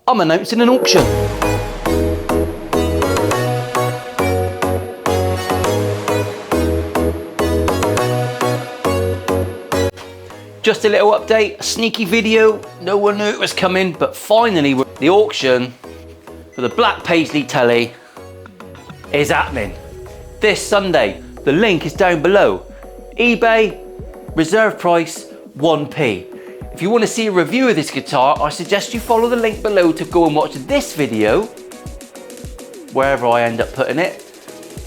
I'm announcing an auction. Just a little update, a sneaky video. No one knew it was coming, but finally the auction for the black Paisley Telly is happening this Sunday. The link is down below. eBay, reserve price 1p. If you want to see a review of this guitar, I suggest you follow the link below to go and watch this video, wherever I end up putting it.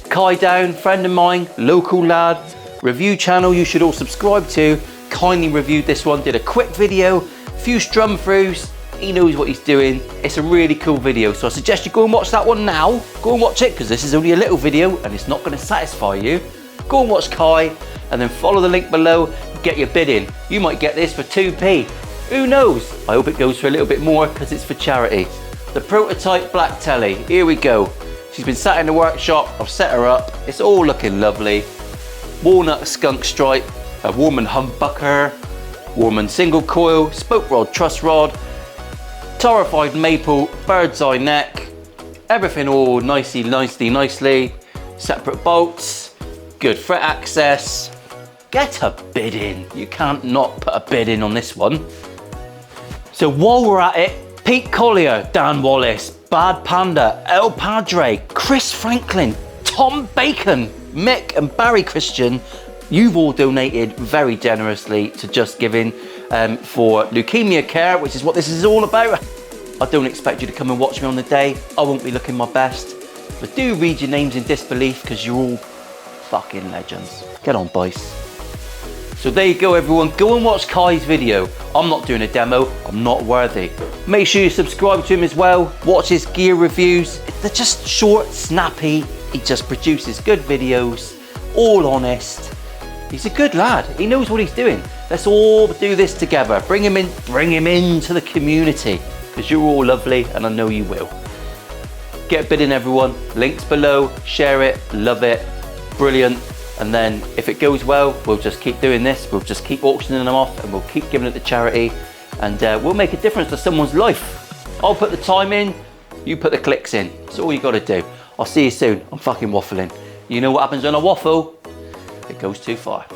Kai Down, friend of mine, local lad, review channel you should all subscribe to, kindly reviewed this one, did a quick video, few strum throughs, he knows what he's doing. It's a really cool video, so I suggest you go and watch that one now. Go and watch it, because this is only a little video and it's not going to satisfy you. Go and watch Kai, and then follow the link below, get your bid in. You might get this for 2p. Who knows? I hope it goes for a little bit more, because it's for charity. The prototype black Telly, here we go. She's been sat in the workshop, I've set her up. It's all looking lovely. Walnut skunk stripe, a Warman humbucker, Warman single coil, spoke rod, truss rod, torrefied maple, bird's eye neck, everything all nicely, separate bolts, good fret access. Get a bid in. You can't not put a bid in on this one. So while we're at it, Pete Collier, Dan Wallace, Bad Panda, El Padre, Chris Franklin, Tom Bacon, Mick and Barry Christian, you've all donated very generously to Just Giving for leukemia care, which is what this is all about. I don't expect you to come and watch me on the day. I won't be looking my best, but do read your names in disbelief, because you're all fucking legends. Get on, boys. So there you go, everyone. Go and watch Kai's video. I'm not doing a demo. I'm not worthy. Make sure you subscribe to him as well. Watch his gear reviews. They're just short, snappy. He just produces good videos, all honest. He's a good lad. He knows what he's doing. Let's all do this together. Bring him into the community, because you're all lovely, and I know you will. Get a bid in, everyone. Links below. Share it. Love it. Brilliant. And then if it goes well, we'll just keep doing this. We'll just keep auctioning them off, and we'll keep giving it to charity, and we'll make a difference to someone's life. I'll put the time in, you put the clicks in. That's all you got to do. I'll see you soon. I'm fucking waffling. You know what happens when I waffle? It goes too far.